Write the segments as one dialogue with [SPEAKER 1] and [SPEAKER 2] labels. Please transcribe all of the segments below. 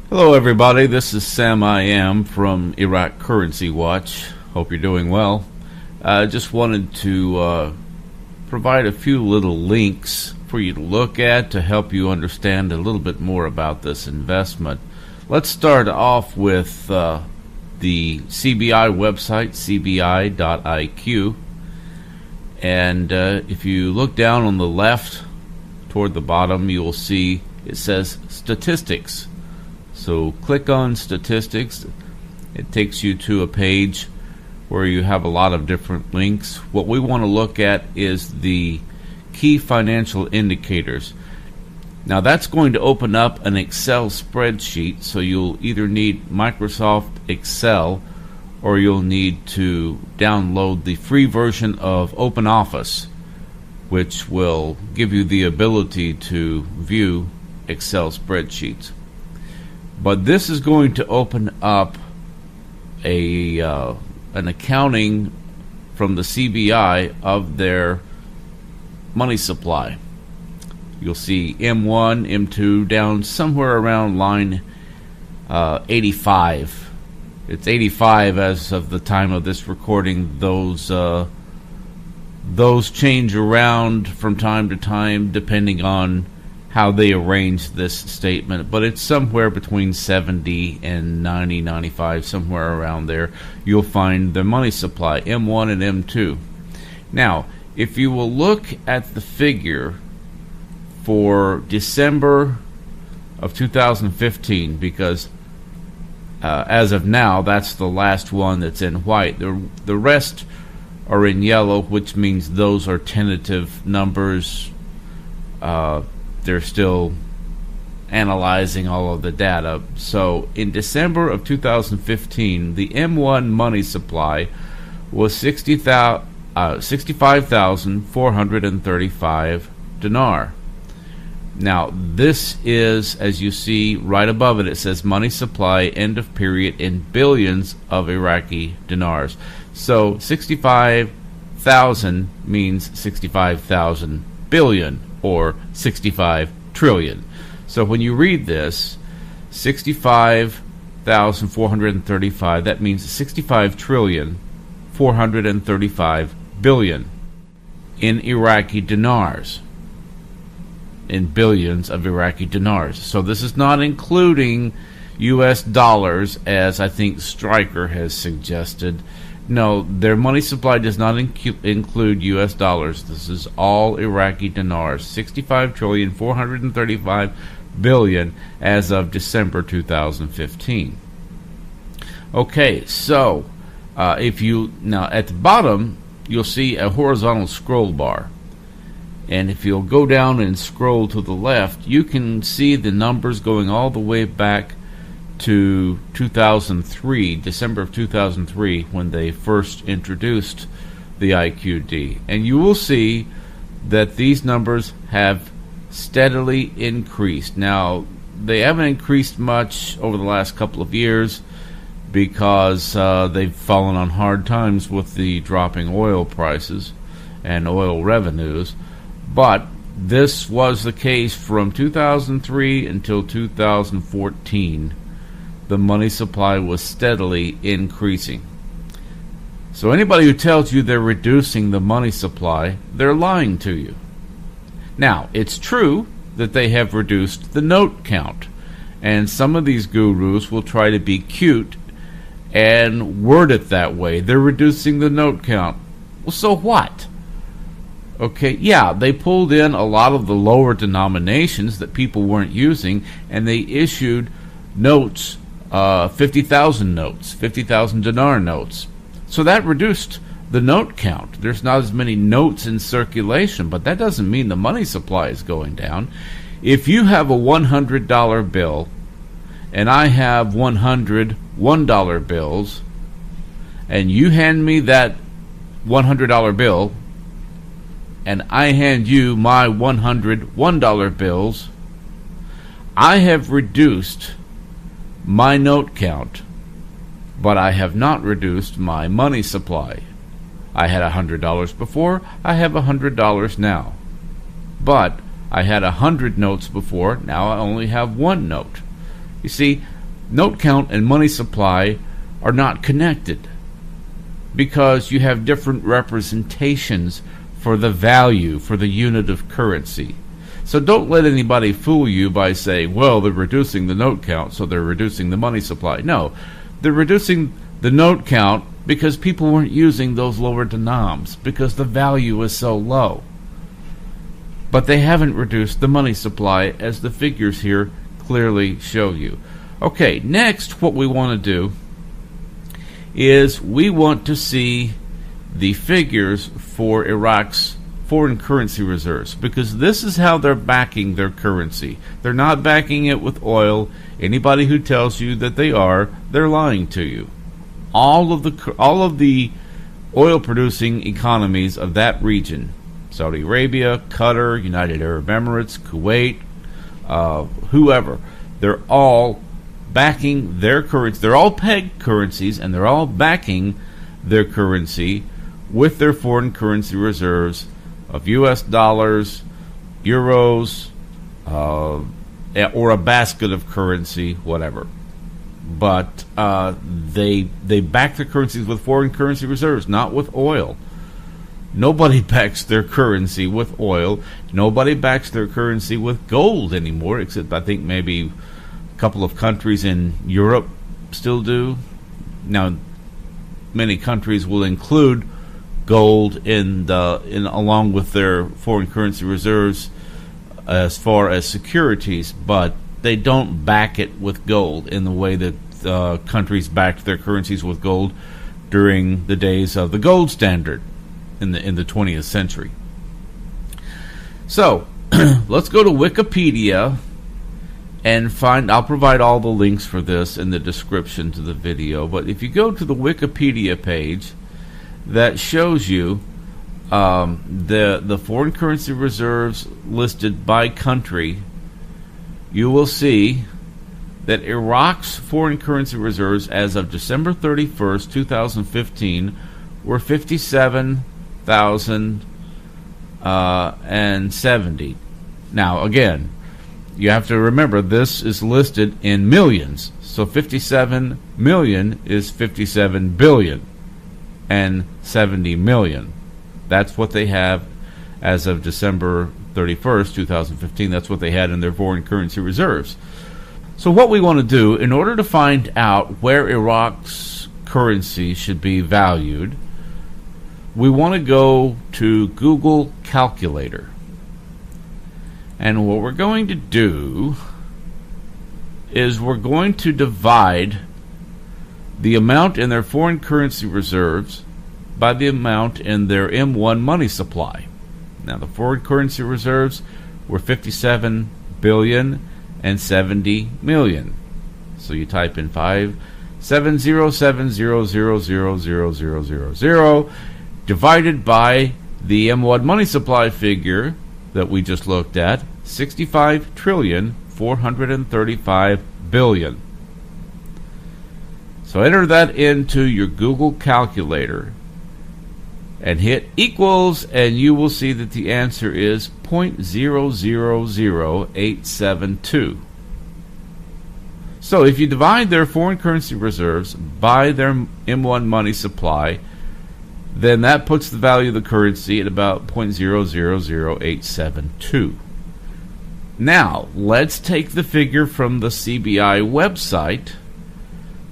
[SPEAKER 1] Hello everybody, this is Sam I Am from Iraq Currency Watch. Hope you're doing well. I just wanted to provide a few little links for you to look at to help you understand a little bit more about this investment. Let's start off with the CBI website, cbi.iq. And if you look down on the left toward the bottom, you will see it says statistics. So click on statistics. It takes you to a page where you have a lot of different links. What we want to look at is the key financial indicators. Now that's going to open up an Excel spreadsheet, so you'll either need Microsoft Excel or you'll need to download the free version of OpenOffice, which will give you the ability to view Excel spreadsheets. But this is going to open up an accounting from the CBI of their money supply. You'll see M1, M2 down somewhere around line 85. It's 85 as of the time of this recording. Those change around from time to time depending on how they arrange this statement, but it's somewhere between 70 and 90, 95, somewhere around there. You'll find the money supply, M1 and M2. Now, if you will look at the figure for December of 2015, because as of now, that's the last one that's in white. The rest are in yellow, which means those are tentative numbers. They're still analyzing all of the data. So in December of 2015, the M1 money supply was 65,435 dinar. Now this is, as you see right above it, it says money supply end of period in billions of Iraqi dinars. So 65,000 means 65,000 billion, or 65 trillion. So when you read this, 65,435, that means 65 trillion 435 billion in Iraqi dinars, in billions of Iraqi dinars. So this is not including US dollars, as I think Stryker has suggested. No, their money supply does not include U.S. dollars. This is all Iraqi dinars. 65 trillion 435 billion as of December 2015. Okay, so if you now at the bottom you'll see a horizontal scroll bar, and if you'll go down and scroll to the left, you can see the numbers going all the way back to 2003, December of 2003, when they first introduced the IQD. And you will see that these numbers have steadily increased. Now, they haven't increased much over the last couple of years because they've fallen on hard times with the dropping oil prices and oil revenues. But this was the case from 2003 until 2014. The money supply was steadily increasing. So anybody who tells you they're reducing the money supply, they're lying to you. Now, it's true that they have reduced the note count, and some of these gurus will try to be cute and word it that way. They're reducing the note count. Well, so what? Okay, yeah, they pulled in a lot of the lower denominations that people weren't using, and they issued notes, 50,000 notes, 50,000 dinar notes. So that reduced the note count. There's not as many notes in circulation, but that doesn't mean the money supply is going down. If you have a $100 bill and I have 100 $1 bills, and you hand me that $100 bill and I hand you my 100 $1 bills, I have reduced my note count, but I have not reduced my money supply. I had $100 before, I have $100 now. But I had 100 notes before, now I only have one note. You see, note count and money supply are not connected because you have different representations for the value, for the unit of currency. So don't let anybody fool you by saying, well, they're reducing the note count, so they're reducing the money supply. No, they're reducing the note count because people weren't using those lower denoms because the value is so low. But they haven't reduced the money supply, as the figures here clearly show you. Okay, next what we want to do is we want to see the figures for Iraq's foreign currency reserves, because this is how they're backing their currency. They're not backing it with oil. Anybody who tells you that they are, they're lying to you. All of the oil producing economies of that region, Saudi Arabia, Qatar, United Arab Emirates, Kuwait, whoever, they're all backing their currency. They're all pegged currencies, and they're all backing their currency with their foreign currency reserves of U.S. dollars, euros, or a basket of currency, whatever. But they back their currencies with foreign currency reserves, not with oil. Nobody backs their currency with oil. Nobody backs their currency with gold anymore, except I think maybe a couple of countries in Europe still do. Now, many countries will include gold in along with their foreign currency reserves as far as securities, but they don't back it with gold in the way that countries backed their currencies with gold during the days of the gold standard in the 20th century. So let's go to Wikipedia and find. I'll provide all the links for this in the description to the video, but if you go to the Wikipedia page that shows you the foreign currency reserves listed by country, you will see that Iraq's foreign currency reserves as of December 31st, 2015 were 57,070. Now, again, you have to remember this is listed in millions. So 57 million is 57 billion and 70 million. That's what they have as of December 31st, 2015. That's what they had in their foreign currency reserves. So what we want to do, in order to find out where Iraq's currency should be valued, we want to go to Google Calculator. And what we're going to do is we're going to divide the amount in their foreign currency reserves by the amount in their M1 money supply. Now, the foreign currency reserves were 57 billion and 70 million. So you type in 57070000000 divided by the M1 money supply figure that we just looked at, 65,435 billion. So enter that into your Google calculator and hit equals, and you will see that the answer is 0.000872. So if you divide their foreign currency reserves by their M1 money supply, then that puts the value of the currency at about 0.000872. Now, let's take the figure from the CBI website.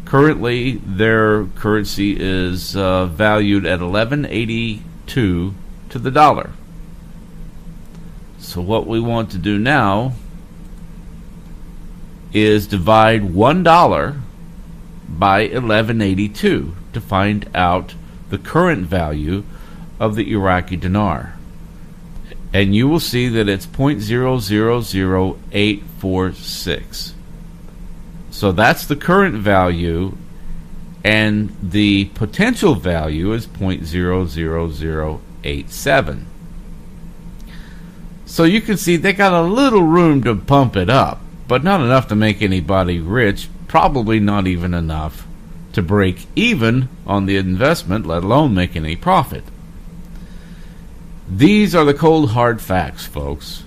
[SPEAKER 1] Currently, their currency is valued at 11.82 to the dollar. So what we want to do now is divide $1 by 11.82 to find out the current value of the Iraqi dinar. And you will see that it's 0.000846. So that's the current value, and the potential value is 0.00087. So you can see they got a little room to pump it up, but not enough to make anybody rich, probably not even enough to break even on the investment, let alone make any profit. These are the cold hard facts, folks.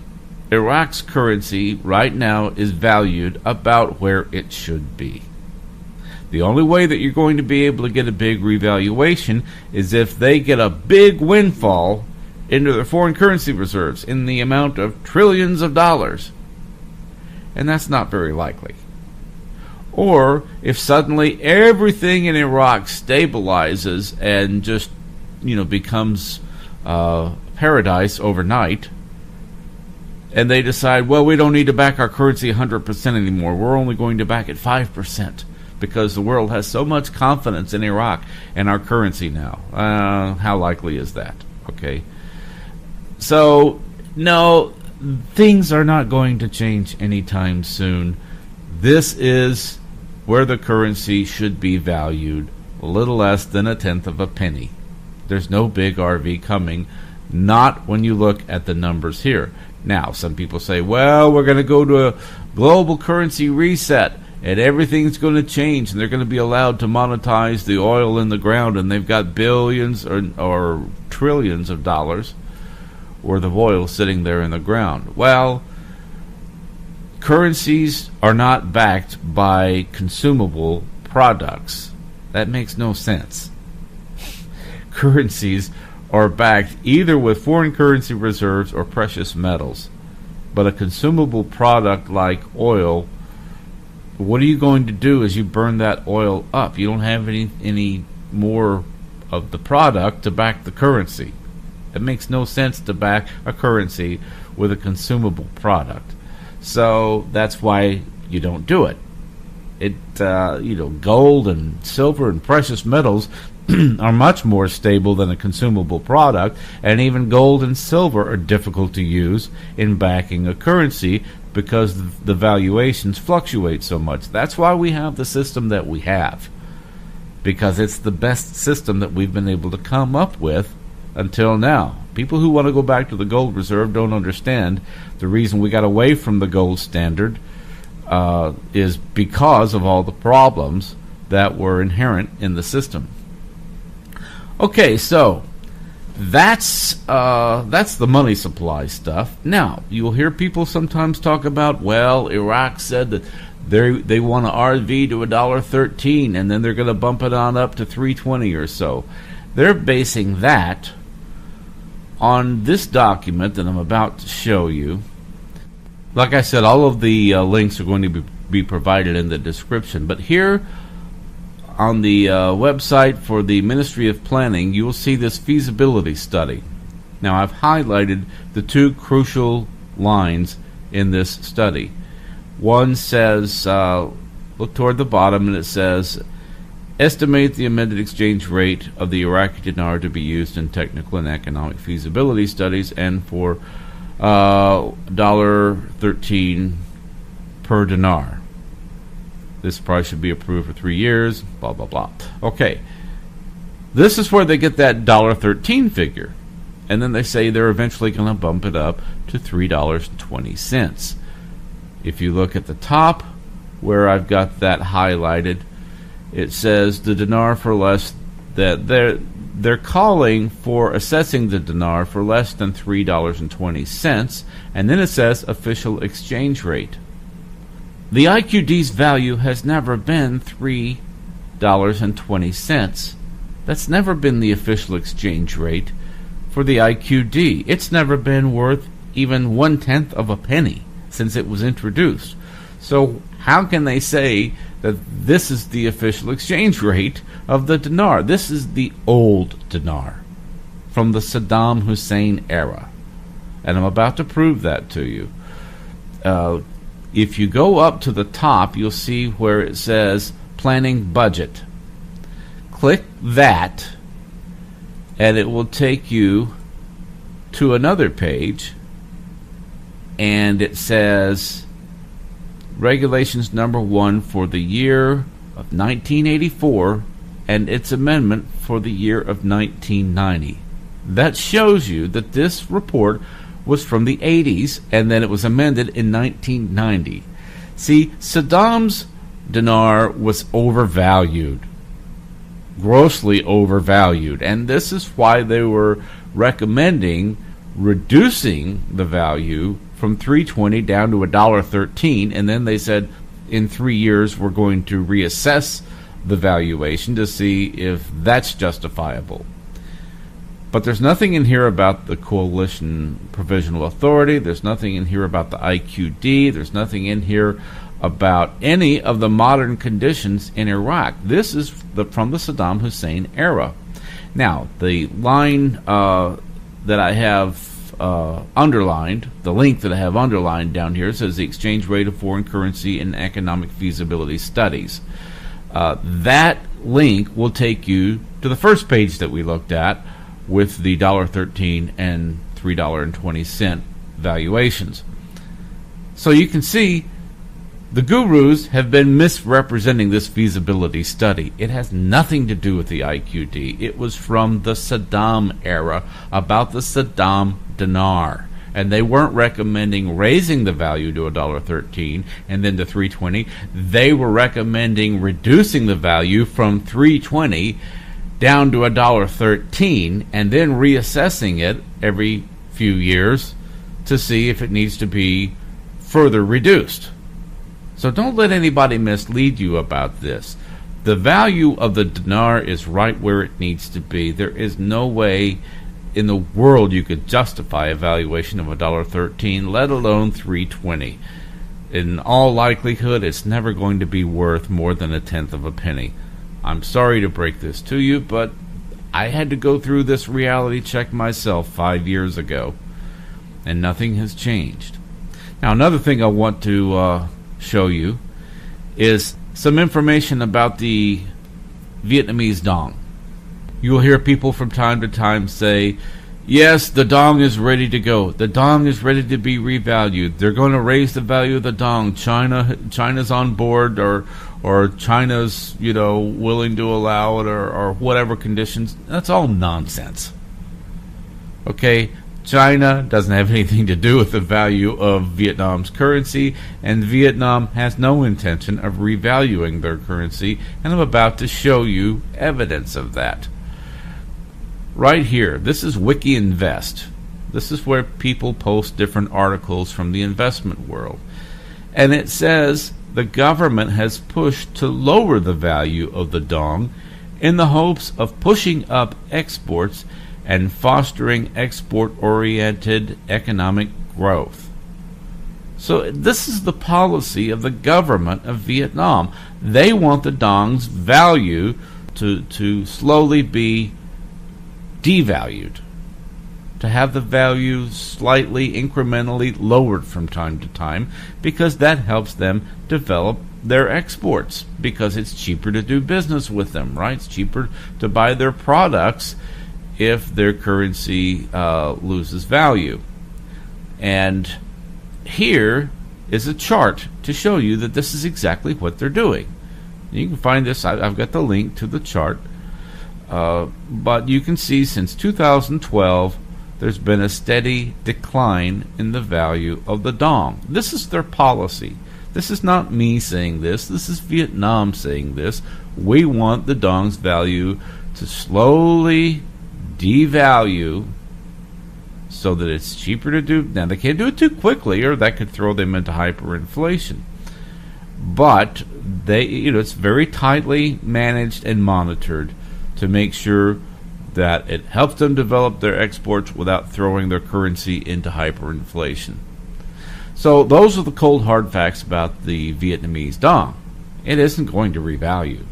[SPEAKER 1] Iraq's currency right now is valued about where it should be. The only way that you're going to be able to get a big revaluation is if they get a big windfall into their foreign currency reserves in the amount of trillions of dollars. And that's not very likely. Or if suddenly everything in Iraq stabilizes and just, becomes paradise overnight, and they decide, well, we don't need to back our currency 100% anymore. We're only going to back it 5% because the world has so much confidence in Iraq and our currency now. How likely is that? Okay. So, no, things are not going to change anytime soon. This is where the currency should be valued, a little less than a tenth of a penny. There's no big RV coming, not when you look at the numbers here. Now, some people say, well, we're going to go to a global currency reset, and everything's going to change, and they're going to be allowed to monetize the oil in the ground, and they've got billions or trillions of dollars worth of oil sitting there in the ground. Well, currencies are not backed by consumable products. That makes no sense. Currencies are backed either with foreign currency reserves or precious metals. But a consumable product like oil, what are you going to do as you burn that oil up? You don't have any more of the product to back the currency. It makes no sense to back a currency with a consumable product. So that's why you don't do it. Gold and silver and precious metals are much more stable than a consumable product, and even gold and silver are difficult to use in backing a currency because the valuations fluctuate so much. That's why we have the system that we have, because it's the best system that we've been able to come up with until now. People who want to go back to the gold reserve don't understand the reason we got away from the gold standard is because of all the problems that were inherent in the system. Okay, so that's the money supply stuff. Now, you'll hear people sometimes talk about, well, Iraq said that they want an RV to $1.13, and then they're going to bump it on up to $3.20 or so. They're basing that on this document that I'm about to show you. Like I said, all of the links are going to be provided in the description. But here on the website for the Ministry of Planning, you will see this feasibility study. Now, I've highlighted the two crucial lines in this study. One says, look toward the bottom, and it says, estimate the amended exchange rate of the Iraqi dinar to be used in technical and economic feasibility studies and for $1.13 per dinar. This price should be approved for 3 years, blah, blah, blah. Okay. This is where they get that $1.13 figure. And then they say they're eventually going to bump it up to $3.20. If you look at the top where I've got that highlighted, it says the dinar for less, that they're calling for assessing the dinar for less than $3.20, and then it says official exchange rate. The IQD's value has never been $3.20. That's never been the official exchange rate for the IQD. It's never been worth even 1/10 of a penny since it was introduced. So how can they say that this is the official exchange rate of the dinar? This is the old dinar from the Saddam Hussein era. And I'm about to prove that to you. If you go up to the top, you'll see where it says planning budget. Click that, and it will take you to another page, and it says regulations number 1 for the year of 1984 and its amendment for the year of 1990. That shows you that this report was from the 80s, and then it was amended in 1990. See, Saddam's dinar was overvalued, grossly overvalued, and this is why they were recommending reducing the value from $3.20 down to $1.13, and then they said in 3 years we're going to reassess the valuation to see if that's justifiable. But there's nothing in here about the Coalition Provisional Authority. There's nothing in here about the IQD. There's nothing in here about any of the modern conditions in Iraq. This is from the Saddam Hussein era. Now, the line that I have underlined, the link that I have underlined down here, says the exchange rate of foreign currency in economic feasibility studies. That link will take you to the first page that we looked at with the $1.13 and $3.20 valuations. So you can see the gurus have been misrepresenting this feasibility study. It has nothing to do with the IQD. It was from the Saddam era, about the Saddam dinar. And they weren't recommending raising the value to $1.13 and then to $3.20. They were recommending reducing the value from $3.20 down to $1.13 and then reassessing it every few years to see if it needs to be further reduced. So don't let anybody mislead you about this. The value of the dinar is right where it needs to be. There is no way in the world you could justify a valuation of $1.13, let alone $3.20. In all likelihood, it's never going to be worth more than 1/10 of a penny. I'm sorry to break this to you, but I had to go through this reality check myself 5 years ago, and nothing has changed. Now, another thing I want to show you is some information about the Vietnamese dong. You will hear people from time to time say, yes, the dong is ready to go. The dong is ready to be revalued. They're going to raise the value of the dong. China's on board, or China's, willing to allow it, or whatever conditions. That's all nonsense. Okay? China doesn't have anything to do with the value of Vietnam's currency, and Vietnam has no intention of revaluing their currency, and I'm about to show you evidence of that. Right here, this is WikiInvest. This is where people post different articles from the investment world. And it says the government has pushed to lower the value of the dong in the hopes of pushing up exports and fostering export-oriented economic growth. So this is the policy of the government of Vietnam. They want the dong's value to slowly be devalued, to have the value slightly, incrementally lowered from time to time, because that helps them develop their exports, because it's cheaper to do business with them, right? It's cheaper to buy their products if their currency loses value. And here is a chart to show you that this is exactly what they're doing. You can find this, I've got the link to the chart, but you can see since 2012 there's been a steady decline in the value of the dong. This is their policy. This is not me saying this. This is Vietnam saying this. We want the dong's value to slowly devalue so that it's cheaper to do. Now, they can't do it too quickly, or that could throw them into hyperinflation. But it's very tightly managed and monitored to make sure that it helps them develop their exports without throwing their currency into hyperinflation. So those are the cold hard facts about the Vietnamese dong. It isn't going to revalue.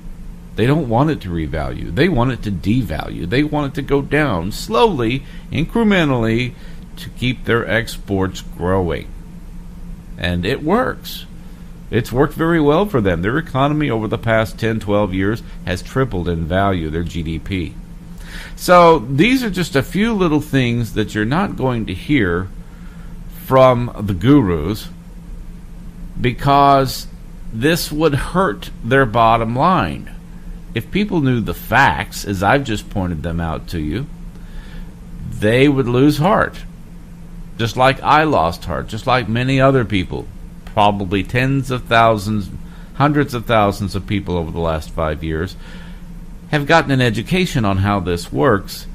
[SPEAKER 1] They don't want it to revalue. They want it to devalue. They want it to go down slowly, incrementally, to keep their exports growing. And it works. It's worked very well for them. Their economy over the past 10, 12 years has tripled in value, their GDP. So these are just a few little things that you're not going to hear from the gurus, because this would hurt their bottom line. If people knew the facts, as I've just pointed them out to you, they would lose heart. Just like I lost heart, just like many other people. Probably tens of thousands, hundreds of thousands of people over the last 5 years have gotten an education on how this works,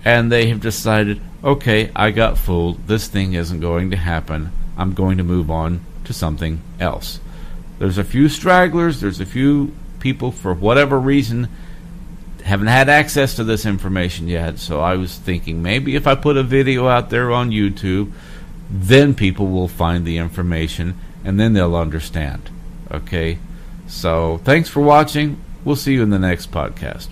[SPEAKER 1] and they have decided, okay, I got fooled. This thing isn't going to happen. I'm going to move on to something else. There's a few stragglers. There's a few people, for whatever reason, haven't had access to this information yet. So I was thinking maybe if I put a video out there on YouTube, then people will find the information and then they'll understand. Okay? So thanks for watching. We'll see you in the next podcast.